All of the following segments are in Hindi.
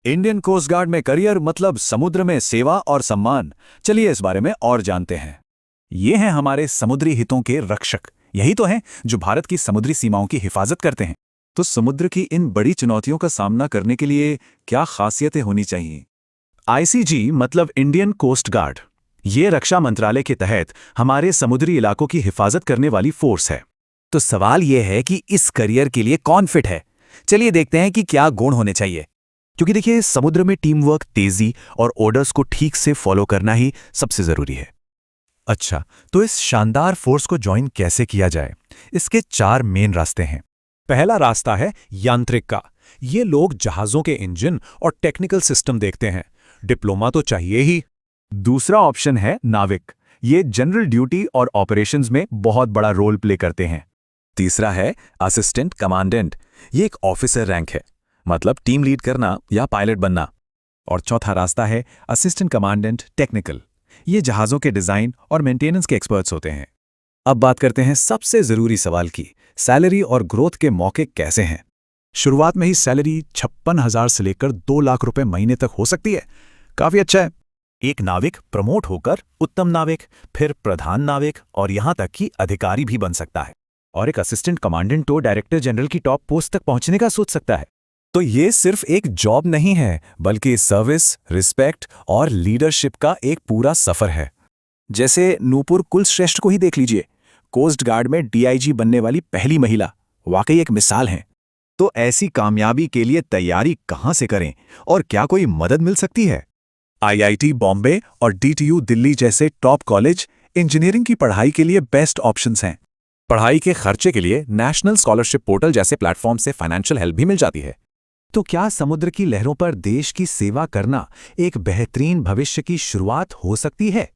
इंडियन कोस्ट गार्ड में करियर मतलब समुद्र में सेवा और सम्मान। चलिए इस बारे में और जानते हैं। ये हैं हमारे समुद्री हितों के रक्षक। यही तो हैं जो भारत की समुद्री सीमाओं की हिफाजत करते हैं। तो समुद्र की इन बड़ी चुनौतियों का सामना करने के लिए क्या खासियतें होनी चाहिए? आईसीजी मतलब इंडियन कोस्ट गार्ड। ये रक्षा मंत्रालय के तहत हमारे समुद्री इलाकों की हिफाजत करने वाली फोर्स है। तो सवाल यह है कि इस करियर के लिए कौन फिट है। चलिए देखते हैं कि क्या गुण होने चाहिए। क्योंकि देखिए, समुद्र में टीम वर्क, तेजी और ऑर्डर्स को ठीक से फॉलो करना ही सबसे जरूरी है। अच्छा, तो इस शानदार फोर्स को ज्वाइन कैसे किया जाए? इसके 4 मेन रास्ते हैं। पहला रास्ता है यांत्रिक का। ये लोग जहाजों के इंजन और टेक्निकल सिस्टम देखते हैं। डिप्लोमा तो चाहिए ही। दूसरा ऑप्शन है नाविक। ये जनरल ड्यूटी और ऑपरेशंस में बहुत बड़ा रोल प्ले करते हैं। तीसरा है असिस्टेंट कमांडेंट। ये एक ऑफिसर रैंक है, मतलब टीम लीड करना या पायलट बनना। और चौथा रास्ता है असिस्टेंट कमांडेंट टेक्निकल। ये जहाज़ों के डिज़ाइन और मेंटेनेंस के एक्सपर्ट्स होते हैं। अब बात करते हैं सबसे ज़रूरी सवाल की, सैलरी और ग्रोथ के मौके कैसे हैं। शुरुआत में ही सैलरी 56,000 से लेकर 2 लाख रुपए महीने तक हो सकती है। काफ़ी अच्छा है। एक नाविक प्रमोट होकर उत्तम नाविक, फिर प्रधान नाविक और यहाँ तक कि अधिकारी भी बन सकता है। और एक असिस्टेंट कमांडेंट तो डायरेक्टर जनरल की टॉप पोस्ट तक पहुंचने का सोच सकता है। तो ये सिर्फ एक जॉब नहीं है, बल्कि सर्विस, रिस्पेक्ट और लीडरशिप का एक पूरा सफर है। जैसे नूपुर कुलश्रेष्ठ को ही देख लीजिए, कोस्ट गार्ड में डीआईजी बनने वाली पहली महिला। वाकई एक मिसाल है। तो ऐसी कामयाबी के लिए तैयारी कहाँ से करें और क्या कोई मदद मिल सकती है? आईआईटी बॉम्बे और डीटीयू दिल्ली जैसे टॉप कॉलेज इंजीनियरिंग की पढ़ाई के लिए बेस्ट ऑप्शंस हैं। पढ़ाई के खर्चे के लिए नेशनल स्कॉलरशिप पोर्टल जैसे प्लेटफॉर्म से फाइनेंशियल हेल्प भी मिल जाती है। तो क्या समुद्र की लहरों पर देश की सेवा करना एक बेहतरीन भविष्य की शुरुआत हो सकती है?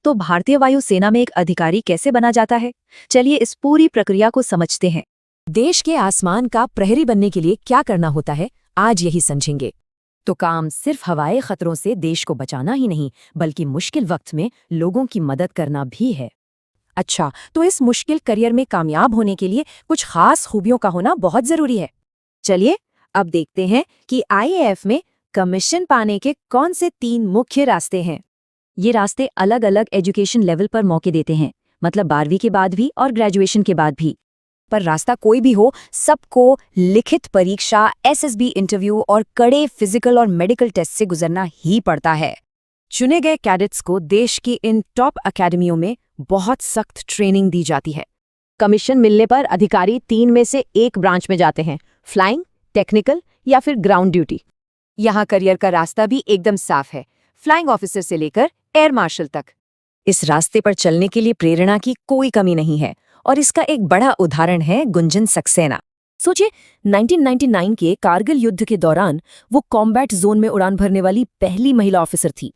तो भारतीय वायुसेना में एक अधिकारी कैसे बना जाता है? चलिए इस पूरी प्रक्रिया को समझते हैं। देश के आसमान का प्रहरी बनने के लिए क्या करना होता है, आज यही समझेंगे। तो काम सिर्फ हवाई खतरों से देश को बचाना ही नहीं, बल्कि मुश्किल वक्त में लोगों की मदद करना भी है। अच्छा, तो इस मुश्किल करियर में कामयाब होने के लिए कुछ खास खूबियों का होना बहुत जरूरी है। चलिए अब देखते हैं कि आईएएफ में कमीशन पाने के कौन से 3 मुख्य रास्ते हैं। ये रास्ते अलग अलग एजुकेशन लेवल पर मौके देते हैं, मतलब 12वीं के बाद भी और ग्रेजुएशन के बाद भी। पर रास्ता कोई भी हो, सबको लिखित परीक्षा, एसएसबी इंटरव्यू और कड़े फिजिकल और मेडिकल टेस्ट से गुजरना ही पड़ता है। चुने गए कैडेट्स को देश की इन टॉप अकेडमियों में बहुत सख्त ट्रेनिंग दी जाती है। कमीशन मिलने पर अधिकारी 3 में से एक ब्रांच में जाते हैं, फ्लाइंग, टेक्निकल या फिर ग्राउंड ड्यूटी। यहाँ करियर का रास्ता भी एकदम साफ है, फ्लाइंग ऑफिसर से लेकर एयर मार्शल तक। इस रास्ते पर चलने के लिए प्रेरणा की कोई कमी नहीं है, और इसका एक बड़ा उदाहरण है गुंजन सक्सेना। सोचिए, 1999 के कारगिल युद्ध के दौरान वो कॉम्बैट जोन में उड़ान भरने वाली पहली महिला ऑफिसर थी।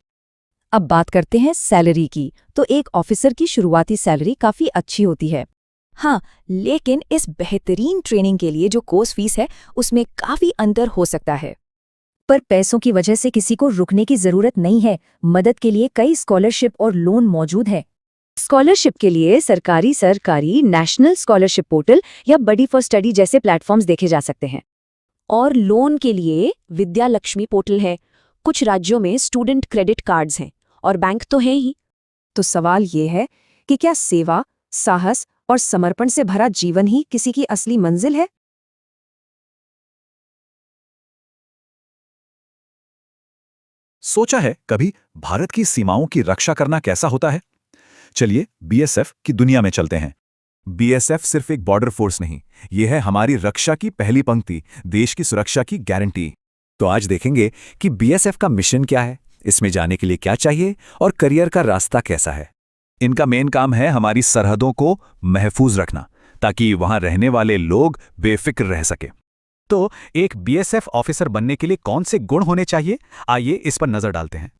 अब बात करते हैं सैलरी की। तो एक ऑफिसर की शुरुआती सैलरी काफ़ी अच्छी होती है। हाँ, लेकिन इस बेहतरीन ट्रेनिंग के लिए जो कोर्स फीस है, उसमें काफ़ी अंतर हो सकता है। पर पैसों की वजह से किसी को रुकने की ज़रूरत नहीं है। मदद के लिए कई स्कॉलरशिप और लोन मौजूद है। स्कॉलरशिप के लिए सरकारी नेशनल स्कॉलरशिप पोर्टल या बडी फॉर स्टडी जैसे प्लेटफॉर्म्स देखे जा सकते हैं। और लोन के लिए विद्या लक्ष्मी पोर्टल है। कुछ राज्यों में स्टूडेंट क्रेडिट कार्ड्स हैं और बैंक तो हैं ही। तो सवाल ये है कि क्या सेवा, साहस और समर्पण से भरा जीवन ही किसी की असली मंजिल है? सोचा है कभी भारत की सीमाओं की रक्षा करना कैसा होता है? चलिए बीएसएफ की दुनिया में चलते हैं। बीएसएफ सिर्फ एक बॉर्डर फोर्स नहीं, यह है हमारी रक्षा की पहली पंक्ति, देश की सुरक्षा की गारंटी। तो आज देखेंगे कि बीएसएफ का मिशन क्या है, इसमें जाने के लिए क्या चाहिए और करियर का रास्ता कैसा है। इनका मेन काम है हमारी सरहदों को महफूज रखना, ताकि वहां रहने वाले लोग बेफिक्र रह सके। तो एक बीएसएफ ऑफिसर बनने के लिए कौन से गुण होने चाहिए, आइए इस पर नजर डालते हैं।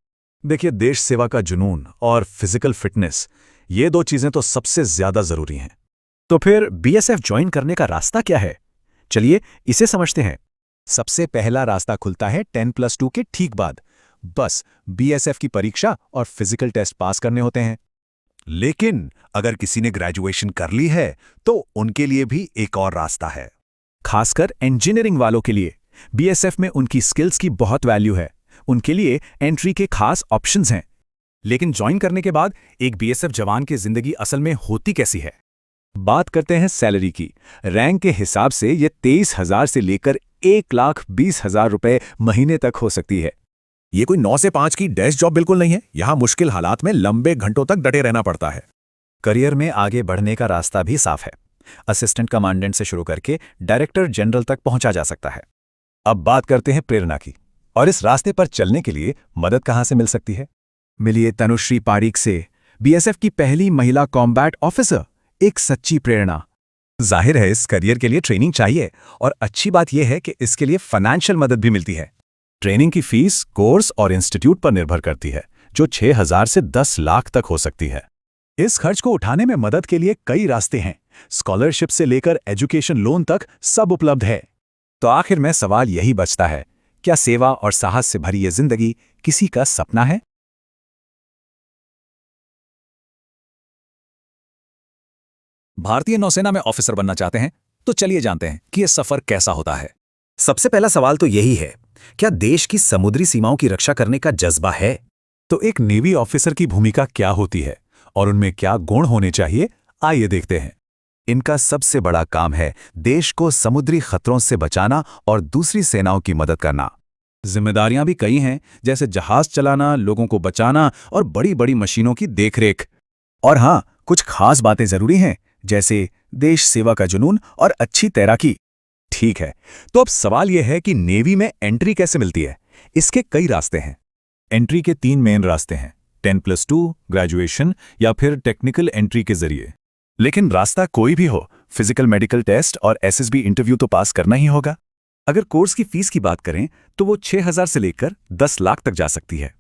देखिए, देश सेवा का जुनून और फिजिकल फिटनेस, ये 2 चीजें तो सबसे ज्यादा जरूरी हैं। तो फिर बीएसएफ ज्वाइन करने का रास्ता क्या है? चलिए इसे समझते हैं। सबसे पहला रास्ता खुलता है 10+2 के ठीक बाद। बस बीएसएफ की परीक्षा और फिजिकल टेस्ट पास करने होते हैं। लेकिन अगर किसी ने ग्रेजुएशन कर ली है तो उनके लिए भी एक और रास्ता है। खासकर इंजीनियरिंग वालों के लिए बीएसएफ में उनकी स्किल्स की बहुत वैल्यू है। उनके लिए एंट्री के खास ऑप्शंस हैं। लेकिन ज्वाइन करने के बाद एक बीएसएफ जवान की जिंदगी असल में होती कैसी है? बात करते हैं सैलरी की। रैंक के हिसाब से ये 23,000 से लेकर 1,20,000 रुपए महीने तक हो सकती है। ये कोई 9 से 5 की डेस्क जॉब बिल्कुल नहीं है। यहां मुश्किल हालात में लंबे घंटों तक डटे रहना पड़ता है। करियर में आगे बढ़ने का रास्ता भी साफ है। असिस्टेंट कमांडेंट से शुरू करके डायरेक्टर जनरल तक पहुंचा जा सकता है। अब बात करते हैं प्रेरणा की, और इस रास्ते पर चलने के लिए मदद कहां से मिल सकती है? मिलिए तनुश्री पारीक से, बीएसएफ की पहली महिला कॉम्बैट ऑफिसर, एक सच्ची प्रेरणा। जाहिर है इस करियर के लिए ट्रेनिंग चाहिए, और अच्छी बात यह है कि इसके लिए फाइनेंशियल मदद भी मिलती है। ट्रेनिंग की फीस कोर्स और इंस्टीट्यूट पर निर्भर करती है, जो 6,000 से 10 लाख तक हो सकती है। इस खर्च को उठाने में मदद के लिए कई रास्ते हैं। स्कॉलरशिप से लेकर एजुकेशन लोन तक सब उपलब्ध है। तो आखिर में सवाल यही बचता है, क्या सेवा और साहस से भरी ये जिंदगी किसी का सपना है? भारतीय नौसेना में ऑफिसर बनना चाहते हैं? तो चलिए जानते हैं कि यह सफर कैसा होता है। सबसे पहला सवाल तो यही है, क्या देश की समुद्री सीमाओं की रक्षा करने का जज्बा है? तो एक नेवी ऑफिसर की भूमिका क्या होती है और उनमें क्या गुण होने चाहिए, आइए देखते हैं। इनका सबसे बड़ा काम है देश को समुद्री खतरों से बचाना और दूसरी सेनाओं की मदद करना। जिम्मेदारियां भी कई हैं, जैसे जहाज चलाना, लोगों को बचाना और बड़ी बड़ी मशीनों की देखरेख। और हाँ, कुछ खास बातें जरूरी हैं, जैसे देश सेवा का जुनून और अच्छी तैराकी। ठीक है, तो अब सवाल यह है कि नेवी में एंट्री कैसे मिलती है? इसके कई रास्ते हैं। एंट्री के 3 मेन रास्ते हैं, 10+2, ग्रेजुएशन या फिर टेक्निकल एंट्री के जरिए। लेकिन रास्ता कोई भी हो, फिजिकल मेडिकल टेस्ट और एसएसबी इंटरव्यू तो पास करना ही होगा। अगर कोर्स की फीस की बात करें तो वो 6,000 से लेकर 10 लाख तक जा सकती है।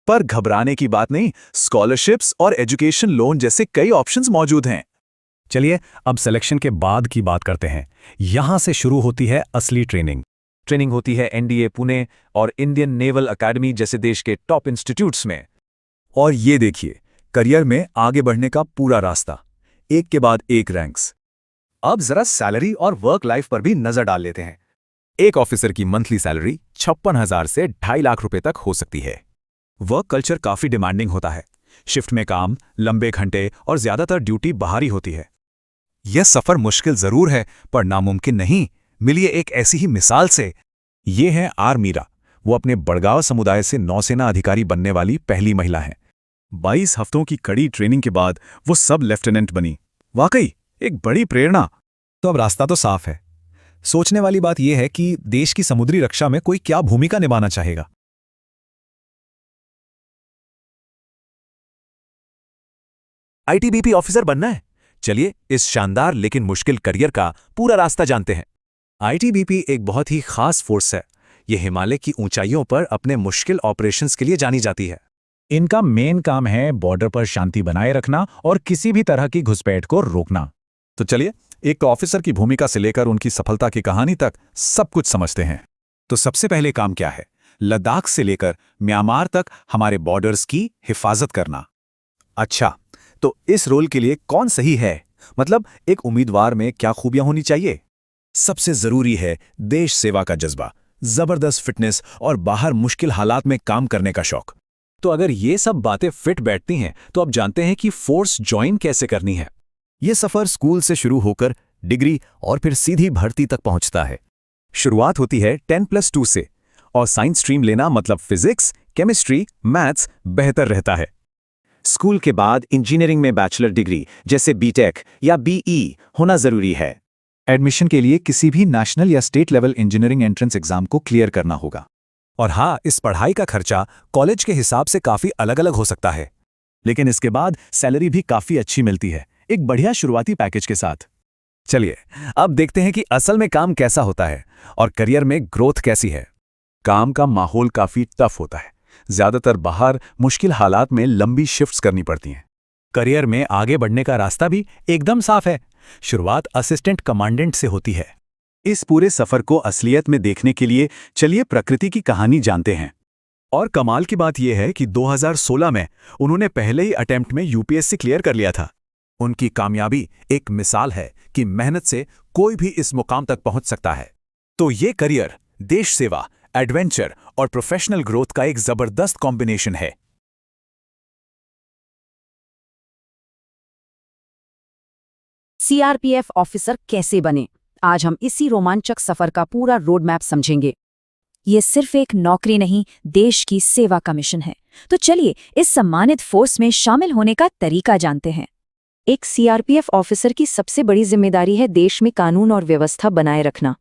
पर घबराने की बात नहीं, स्कॉलरशिप्स और एजुकेशन लोन जैसे कई ऑप्शंस मौजूद हैं। चलिए अब सिलेक्शन के बाद की बात करते हैं। यहां से शुरू होती है असली ट्रेनिंग। ट्रेनिंग होती है एनडीए पुणे और इंडियन नेवल अकेडमी जैसे देश के टॉप इंस्टीट्यूट्स में। और ये देखिए, करियर में आगे बढ़ने का पूरा रास्ता, एक के बाद एक रैंक्स। अब जरा सैलरी और वर्क लाइफ पर भी नजर डाल लेते हैं। एक ऑफिसर की मंथली सैलरी 56,000 से 2.5 लाख रुपए तक हो सकती है। वर्क कल्चर काफी डिमांडिंग होता है। शिफ्ट में काम, लंबे घंटे और ज्यादातर ड्यूटी बाहरी होती है। यह सफर मुश्किल जरूर है, पर नामुमकिन नहीं। मिलिए एक ऐसी ही मिसाल से। ये है आर मीरा। वो अपने बड़गांव समुदाय से नौसेना अधिकारी बनने वाली पहली महिला हैं। 22 हफ्तों की कड़ी ट्रेनिंग के बाद वो सब लेफ्टिनेंट बनी। वाकई एक बड़ी प्रेरणा। तो अब रास्ता तो साफ है। सोचने वाली बात यह है कि देश की समुद्री रक्षा में कोई क्या भूमिका निभाना चाहेगा। आईटीबीपी ऑफिसर बनना है? चलिए इस शानदार लेकिन मुश्किल करियर का पूरा रास्ता जानते हैं। आईटीबीपी एक बहुत ही खास फोर्स है। यह हिमालय की ऊंचाइयों पर अपने मुश्किल ऑपरेशंस के लिए जानी जाती है। इनका मेन काम है बॉर्डर पर शांति बनाए रखना और किसी भी तरह की घुसपैठ को रोकना। तो चलिए एक ऑफिसर की भूमिका से लेकर उनकी सफलता की कहानी तक सब कुछ समझते हैं। तो सबसे पहले काम क्या है? लद्दाख से लेकर म्यांमार तक हमारे बॉर्डर्स की हिफाजत करना। अच्छा, तो इस रोल के लिए कौन सही है? मतलब एक उम्मीदवार में क्या खूबियां होनी चाहिए? सबसे जरूरी है देश सेवा का जज्बा, जबरदस्त फिटनेस और बाहर मुश्किल हालात में काम करने का शौक। तो अगर ये सब बातें फिट बैठती हैं तो अब जानते हैं कि फोर्स ज्वाइन कैसे करनी है। यह सफर स्कूल से शुरू होकर डिग्री और फिर सीधी भर्ती तक पहुंचता है। शुरुआत होती है 10+2 से, और साइंस स्ट्रीम लेना मतलब फिजिक्स, केमिस्ट्री, मैथ्स बेहतर रहता है। स्कूल के बाद इंजीनियरिंग में बैचलर डिग्री जैसे बीटेक या बीई होना जरूरी है। एडमिशन के लिए किसी भी नेशनल या state level engineering entrance exam को क्लियर करना होगा। और हाँ, इस पढ़ाई का खर्चा कॉलेज के हिसाब से काफी अलग अलग हो सकता है, लेकिन इसके बाद सैलरी भी काफी अच्छी मिलती है, एक बढ़िया शुरुआती पैकेज के साथ। चलिए अब देखते हैं कि असल में काम कैसा होता है और करियर में ग्रोथ कैसी है। काम का माहौल काफी टफ होता है। ज्यादातर बाहर मुश्किल हालात में लंबी शिफ्ट्स करनी पड़ती हैं। करियर में आगे बढ़ने का रास्ता भी एकदम साफ है। शुरुआत असिस्टेंट कमांडेंट से होती है। इस पूरे सफर को असलियत में देखने के लिए चलिए प्रकृति की कहानी जानते हैं। और कमाल की बात यह है कि 2016 में उन्होंने पहले ही अटेम्प्ट में यूपीएससी क्लियर कर लिया था। उनकी कामयाबी एक मिसाल है कि मेहनत से कोई भी इस मुकाम तक पहुंच सकता है। तो ये करियर देश सेवा, एडवेंचर और प्रोफेशनल ग्रोथ का एक जबरदस्त कॉम्बिनेशन है। सीआरपीएफ ऑफिसर कैसे बने, आज हम इसी रोमांचक सफर का पूरा रोड मैप समझेंगे। ये सिर्फ एक नौकरी नहीं, देश की सेवा का मिशन है। तो चलिए इस सम्मानित फोर्स में शामिल होने का तरीका जानते हैं। एक सीआरपीएफ ऑफिसर की सबसे बड़ी जिम्मेदारी है देश में कानून और व्यवस्था बनाए रखना।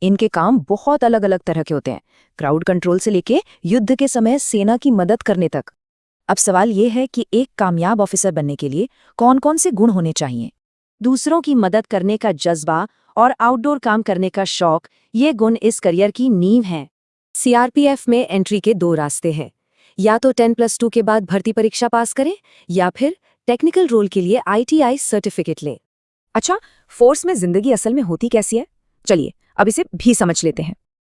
इनके काम बहुत अलग अलग तरह के होते हैं, क्राउड कंट्रोल से लेके युद्ध के समय सेना की मदद करने तक। अब सवाल ये है कि एक कामयाब ऑफिसर बनने के लिए कौन कौन से गुण होने चाहिए। दूसरों की मदद करने का जज्बा और आउटडोर काम करने का शौक, ये गुण इस करियर की नींव हैं। सीआरपीएफ में एंट्री के 2 रास्ते हैं, या तो 10+2 के बाद भर्ती परीक्षा पास करें या फिर टेक्निकल रोल के लिए ITI सर्टिफिकेट लें। अच्छा, फोर्स में जिंदगी असल में होती कैसी है? चलिए अब इसे भी समझ लेते हैं।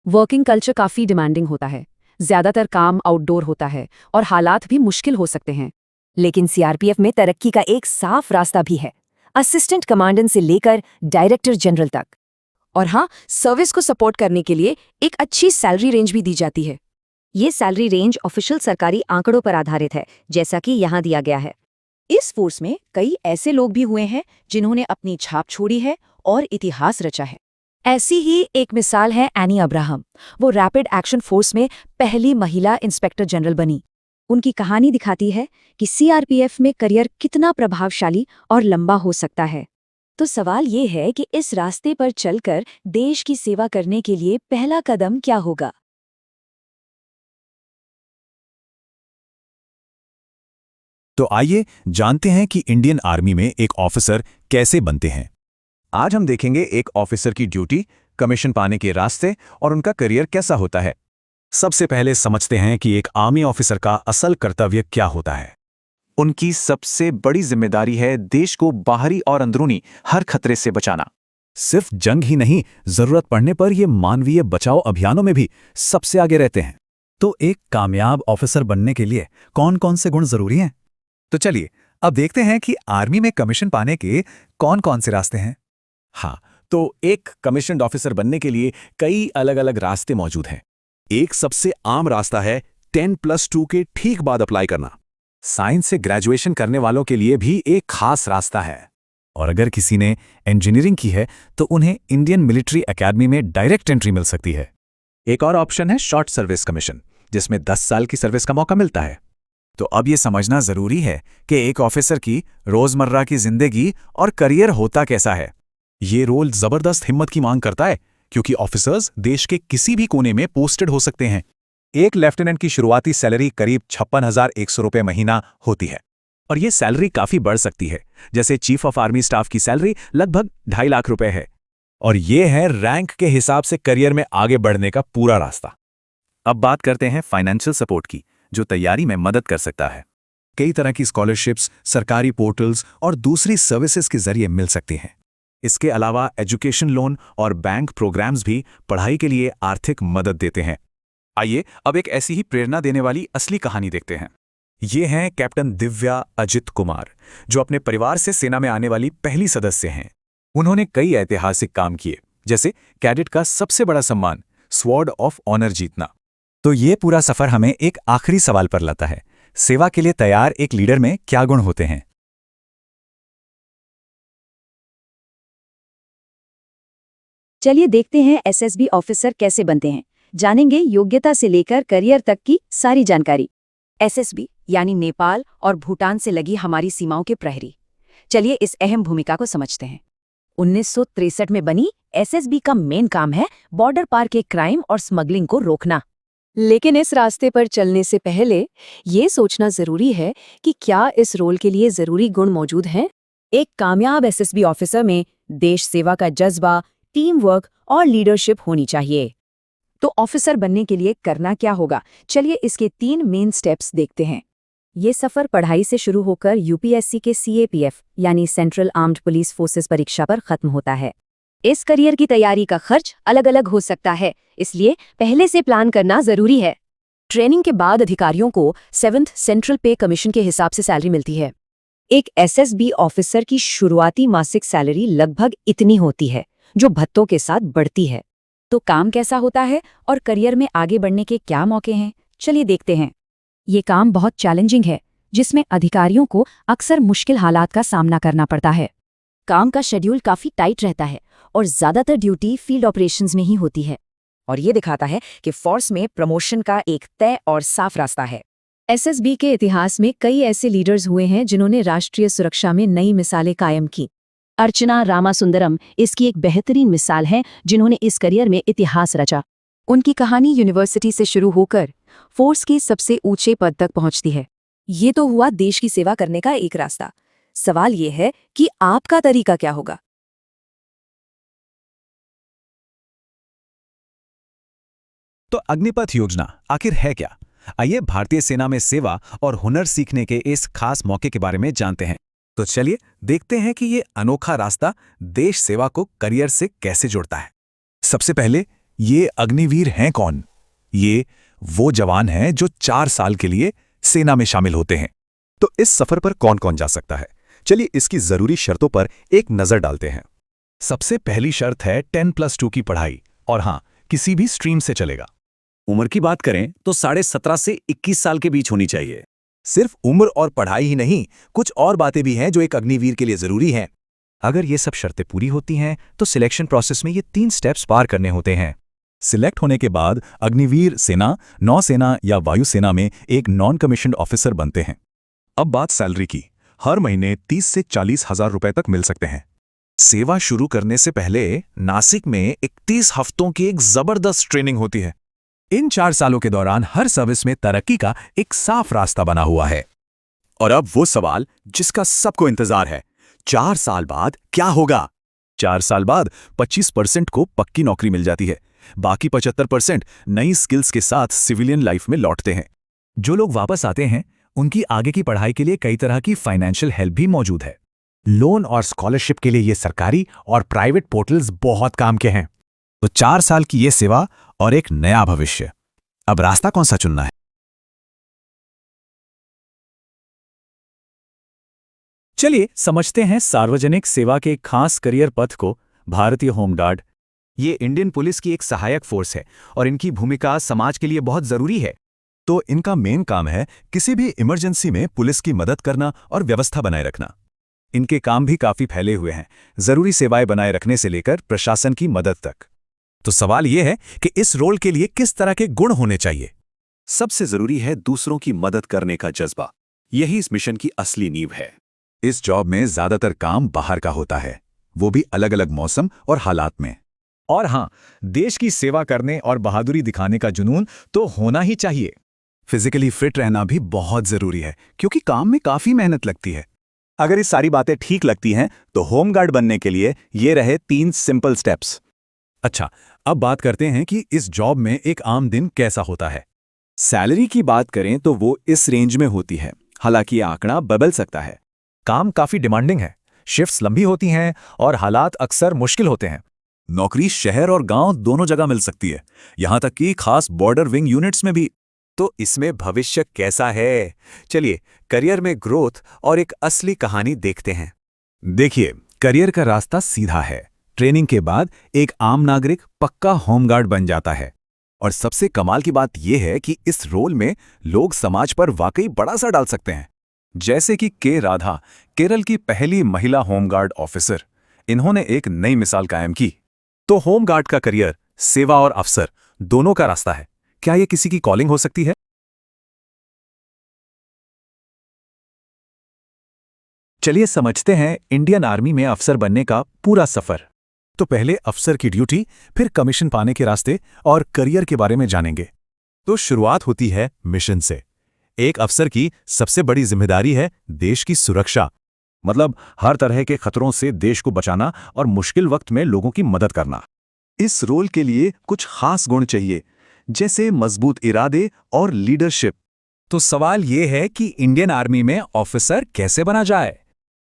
वर्किंग कल्चर काफी डिमांडिंग होता है, ज्यादातर काम आउटडोर होता है और हालात भी मुश्किल हो सकते हैं। लेकिन सीआरपीएफ में तरक्की का एक साफ रास्ता भी है, असिस्टेंट कमांडेंट से लेकर डायरेक्टर जनरल तक। और हाँ, सर्विस को सपोर्ट करने के लिए एक अच्छी सैलरी रेंज भी दी जाती है। ये सैलरी रेंज ऑफिशियल सरकारी आंकड़ों पर आधारित है, जैसा कि यहाँ दिया गया है। इस फोर्स में कई ऐसे लोग भी हुए हैं जिन्होंने अपनी छाप छोड़ी है और इतिहास रचा है। ऐसी ही एक मिसाल है एनी अब्राहम। वो रैपिड एक्शन फोर्स में पहली महिला इंस्पेक्टर जनरल बनी। उनकी कहानी दिखाती है कि सीआरपीएफ में करियर कितना प्रभावशाली और लंबा हो सकता है। तो सवाल ये है कि इस रास्ते पर चलकर देश की सेवा करने के लिए पहला कदम क्या होगा। तो आइए जानते हैं कि इंडियन आर्मी में एक ऑफिसर कैसे बनते हैं। आज हम देखेंगे एक ऑफिसर की ड्यूटी, कमीशन पाने के रास्ते और उनका करियर कैसा होता है। सबसे पहले समझते हैं कि एक आर्मी ऑफिसर का असल कर्तव्य क्या होता है। उनकी सबसे बड़ी जिम्मेदारी है देश को बाहरी और अंदरूनी हर खतरे से बचाना। सिर्फ जंग ही नहीं, जरूरत पड़ने पर ये मानवीय बचाव अभियानों में भी सबसे आगे रहते हैं। तो एक कामयाब ऑफिसर बनने के लिए कौन कौन से गुण जरूरी हैं? तो चलिए अब देखते हैं कि आर्मी में कमीशन पाने के कौन कौन से रास्ते हैं। हाँ, तो एक कमीशन्ड ऑफिसर बनने के लिए कई अलग अलग रास्ते मौजूद हैं। एक सबसे आम रास्ता है 10+2 के ठीक बाद अप्लाई करना। साइंस से ग्रेजुएशन करने वालों के लिए भी एक खास रास्ता है। और अगर किसी ने इंजीनियरिंग की है तो उन्हें इंडियन मिलिट्री एकेडमी में डायरेक्ट एंट्री मिल सकती है। एक और ऑप्शन है शॉर्ट सर्विस कमीशन, जिसमें 10 साल की सर्विस का मौका मिलता है। तो अब ये समझना जरूरी है कि एक ऑफिसर की रोजमर्रा की जिंदगी और करियर होता कैसा है। ये रोल जबरदस्त हिम्मत की मांग करता है, क्योंकि ऑफिसर्स देश के किसी भी कोने में पोस्टेड हो सकते हैं। एक लेफ्टिनेंट की शुरुआती सैलरी करीब 56,100 रुपये महीना होती है। और ये सैलरी काफी बढ़ सकती है, जैसे चीफ ऑफ आर्मी स्टाफ की सैलरी लगभग 2.5 लाख रुपए है। और ये है रैंक के हिसाब से करियर में आगे बढ़ने का पूरा रास्ता। अब बात करते हैं फाइनेंशियल सपोर्ट की, जो तैयारी में मदद कर सकता है। कई तरह की स्कॉलरशिप्स, सरकारी पोर्टल्स और दूसरी सर्विसेज के जरिए मिल सकती हैं। इसके अलावा एजुकेशन लोन और बैंक प्रोग्राम्स भी पढ़ाई के लिए आर्थिक मदद देते हैं। आइए अब एक ऐसी ही प्रेरणा देने वाली असली कहानी देखते हैं। ये हैं कैप्टन दिव्या अजित कुमार, जो अपने परिवार से सेना में आने वाली पहली सदस्य हैं। उन्होंने कई ऐतिहासिक काम किए, जैसे कैडेट का सबसे बड़ा सम्मान स्वॉर्ड ऑफ ऑनर जीतना। तो ये पूरा सफर हमें एक आखिरी सवाल पर लाता है, सेवा के लिए तैयार एक लीडर में क्या गुण होते हैं? चलिए देखते हैं एसएसबी ऑफिसर कैसे बनते हैं। जानेंगे योग्यता से लेकर करियर तक की सारी जानकारी। एसएसबी यानी नेपाल और भूटान से लगी हमारी सीमाओं के प्रहरी। चलिए इस अहम भूमिका को समझते हैं। 1963 में बनी एसएसबी का मेन काम है बॉर्डर पार के क्राइम और स्मगलिंग को रोकना। लेकिन इस रास्ते पर चलने से पहले ये सोचना जरूरी है कि क्या इस रोल के लिए जरूरी गुण मौजूद हैं। एक कामयाब एसएसबी ऑफिसर में देश सेवा का जज्बा, टीम वर्क और लीडरशिप होनी चाहिए। तो ऑफिसर बनने के लिए करना क्या होगा, चलिए इसके 3 मेन स्टेप्स देखते हैं। ये सफर पढ़ाई से शुरू होकर यूपीएससी के सीएपीएफ यानी सेंट्रल आर्म्ड पुलिस फोर्सेस परीक्षा पर खत्म होता है। इस करियर की तैयारी का खर्च अलग अलग हो सकता है, इसलिए पहले से प्लान करना जरूरी है। ट्रेनिंग के बाद अधिकारियों को 7th सेंट्रल पे कमीशन के हिसाब से सैलरी मिलती है। एक एसएसबी ऑफिसर की शुरुआती मासिक सैलरी लगभग इतनी होती है, जो भत्तों के साथ बढ़ती है। तो काम कैसा होता है और करियर में आगे बढ़ने के क्या मौके हैं, चलिए देखते हैं। ये काम बहुत चैलेंजिंग है, जिसमें अधिकारियों को अक्सर मुश्किल हालात का सामना करना पड़ता है। काम का शेड्यूल काफी टाइट रहता है और ज्यादातर ड्यूटी फील्ड ऑपरेशंस में ही होती है, और ये दिखाता है कि फोर्स में प्रमोशन का एक तय और साफ रास्ता है। एसएसबी के इतिहास में कई ऐसे लीडर्स हुए हैं जिन्होंने राष्ट्रीय सुरक्षा में नई मिसालें कायम की। अर्चना रामासुंदरम इसकी एक बेहतरीन मिसाल है, जिन्होंने इस करियर में इतिहास रचा। उनकी कहानी यूनिवर्सिटी से शुरू होकर फोर्स के सबसे ऊंचे पद तक पहुंचती है। ये तो हुआ देश की सेवा करने का एक रास्ता। सवाल ये है कि आपका तरीका क्या होगा। तो अग्निपथ योजना आखिर है क्या? आइए भारतीय सेना में सेवा और हुनर सीखने के इस खास मौके के बारे में जानते हैं। तो चलिए देखते हैं कि ये अनोखा रास्ता देश सेवा को करियर से कैसे जोड़ता है। सबसे पहले, ये अग्निवीर हैं कौन? ये वो जवान हैं जो 4 साल के लिए सेना में शामिल होते हैं। तो इस सफर पर कौन कौन जा सकता है? चलिए इसकी जरूरी शर्तों पर एक नजर डालते हैं। सबसे पहली शर्त है 10+2 की पढ़ाई, और हां, किसी भी स्ट्रीम से चलेगा। उम्र की बात करें तो 17.5 से 21 साल के बीच होनी चाहिए। सिर्फ उम्र और पढ़ाई ही नहीं, कुछ और बातें भी हैं जो एक अग्निवीर के लिए जरूरी हैं। अगर ये सब शर्तें पूरी होती हैं तो सिलेक्शन प्रोसेस में ये 3 स्टेप्स पार करने होते हैं। सिलेक्ट होने के बाद अग्निवीर सेना, नौसेना या वायुसेना में एक नॉन कमीशन्ड ऑफिसर बनते हैं। अब बात सैलरी की। हर महीने 30 से 40 हजार रुपए तक मिल सकते हैं। सेवा शुरू करने से पहले नासिक में 31 हफ्तों की एक जबरदस्त ट्रेनिंग होती है। इन 4 सालों के दौरान हर सर्विस में तरक्की का एक साफ रास्ता बना हुआ है। और अब वो सवाल जिसका सबको इंतजार है, 4 साल बाद क्या होगा? 4 साल बाद 25% को पक्की नौकरी मिल जाती है। बाकी 75% नई स्किल्स के साथ सिविलियन लाइफ में लौटते हैं। जो लोग वापस आते हैं, उनकी आगे की पढ़ाई के लिए कई तरह की फाइनेंशियल हेल्प भी मौजूद है। लोन और स्कॉलरशिप के लिए ये सरकारी और प्राइवेट पोर्टल्स बहुत काम के हैं। तो 4 साल की ये सेवा और एक नया भविष्य। अब रास्ता कौन सा चुनना है? चलिए समझते हैं सार्वजनिक सेवा के खास करियर पथ को। भारतीय होमगार्ड, ये इंडियन पुलिस की एक सहायक फोर्स है और इनकी भूमिका समाज के लिए बहुत जरूरी है। तो इनका मेन काम है किसी भी इमरजेंसी में पुलिस की मदद करना और व्यवस्था बनाए रखना। इनके काम भी काफी फैले हुए हैं, जरूरी सेवाएं बनाए रखने से लेकर प्रशासन की मदद तक। तो सवाल यह है कि इस रोल के लिए किस तरह के गुण होने चाहिए? सबसे जरूरी है दूसरों की मदद करने का जज्बा। यही इस मिशन की असली नींव है। इस जॉब में ज्यादातर काम बाहर का होता है, वो भी अलग अलग मौसम और हालात में। और हां, देश की सेवा करने और बहादुरी दिखाने का जुनून तो होना ही चाहिए। फिजिकली फिट रहना भी बहुत जरूरी है, क्योंकि काम में काफी मेहनत लगती है। अगर ये सारी बातें ठीक लगती हैं तो होमगार्ड बनने के लिए ये रहे 3 सिंपल स्टेप्स। अच्छा, अब बात करते हैं कि इस जॉब में एक आम दिन कैसा होता है। सैलरी की बात करें तो वो इस रेंज में होती है, हालांकि ये आंकड़ा बदल सकता है। काम काफी डिमांडिंग है, शिफ्ट्स लंबी होती हैं और हालात अक्सर मुश्किल होते हैं। नौकरी शहर और गांव दोनों जगह मिल सकती है, यहां तक कि खास बॉर्डर विंग यूनिट्स में भी। तो इसमें भविष्य कैसा है? चलिए करियर में ग्रोथ और एक असली कहानी देखते हैं। देखिए, करियर का रास्ता सीधा है। ट्रेनिंग के बाद एक आम नागरिक पक्का होमगार्ड बन जाता है। और सबसे कमाल की बात यह है कि इस रोल में लोग समाज पर वाकई बड़ा असर डाल सकते हैं। जैसे कि के राधा, केरल की पहली महिला होमगार्ड ऑफिसर, इन्होंने एक नई मिसाल कायम की। तो होमगार्ड का करियर सेवा और अफसर दोनों का रास्ता है। क्या यह किसी की कॉलिंग हो सकती है? चलिए समझते हैं इंडियन आर्मी में अफसर बनने का पूरा सफर। तो पहले अफसर की ड्यूटी, फिर कमीशन पाने के रास्ते और करियर के बारे में जानेंगे। तो शुरुआत होती है मिशन से। एक अफसर की सबसे बड़ी जिम्मेदारी है देश की सुरक्षा, मतलब हर तरह के खतरों से देश को बचाना और मुश्किल वक्त में लोगों की मदद करना। इस रोल के लिए कुछ खास गुण चाहिए, जैसे मजबूत इरादे और लीडरशिप। तो सवाल यह है कि इंडियन आर्मी में ऑफिसर कैसे बना जाए?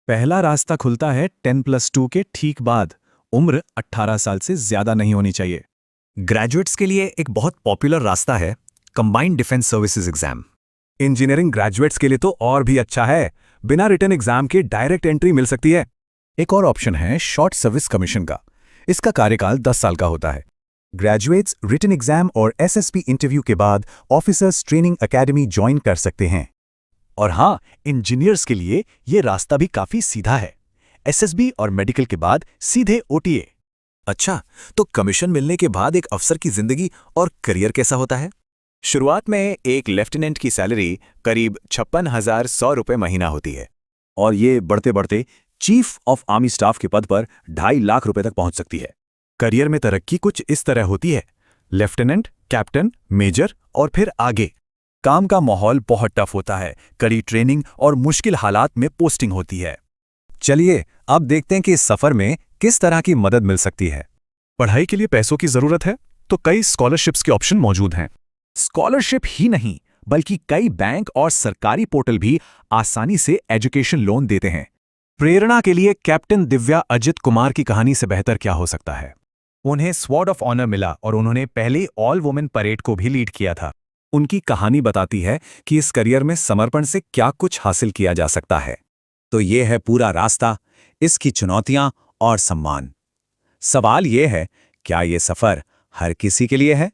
पहला रास्ता खुलता है 10+2 के ठीक बाद। उम्र 18 साल से ज्यादा नहीं होनी चाहिए। ग्रेजुएट्स के लिए एक बहुत पॉपुलर रास्ता है combined defence services exam. Engineering graduates के लिए तो और भी अच्छा है, बिना रिटन एग्जाम के डायरेक्ट एंट्री मिल सकती है। एक और ऑप्शन है शॉर्ट सर्विस कमीशन का। इसका कार्यकाल 10 साल का होता है। ग्रेजुएट्स रिटन एग्जाम और एसएसपी इंटरव्यू के बाद ऑफिसर्स ट्रेनिंग एकेडमी ज्वाइन कर सकते हैं। और हाँ, इंजीनियर्स के लिए ये रास्ता भी काफी सीधा है। एसएसबी और मेडिकल के बाद सीधे ओटीए। अच्छा, तो कमीशन मिलने के बाद एक अफसर की जिंदगी और करियर कैसा होता है? शुरुआत में एक लेफ्टिनेंट की सैलरी करीब 56,100 रुपये महीना होती है और ये बढ़ते बढ़ते चीफ ऑफ आर्मी स्टाफ के पद पर 2.5 लाख रुपए तक पहुंच सकती है। करियर में तरक्की कुछ इस तरह होती है, लेफ्टिनेंट, कैप्टन, मेजर और फिर आगे। काम का माहौल बहुत टफ होता है, कड़ी ट्रेनिंग और मुश्किल हालात में पोस्टिंग होती है। चलिए अब देखते हैं कि इस सफर में किस तरह की मदद मिल सकती है। पढ़ाई के लिए पैसों की जरूरत है तो कई स्कॉलरशिप्स के ऑप्शन मौजूद हैं। स्कॉलरशिप ही नहीं, बल्कि कई बैंक और सरकारी पोर्टल भी आसानी से एजुकेशन लोन देते हैं। प्रेरणा के लिए कैप्टन दिव्या अजित कुमार की कहानी से बेहतर क्या हो सकता है। उन्हें स्वॉर्ड ऑफ ऑनर मिला और उन्होंने पहले ऑल वुमेन परेड को भी लीड किया था। उनकी कहानी बताती है कि इस करियर में समर्पण से क्या कुछ हासिल किया जा सकता है। तो ये है पूरा रास्ता, इसकी चुनौतियां और सम्मान। सवाल ये है, क्या ये सफर हर किसी के लिए है?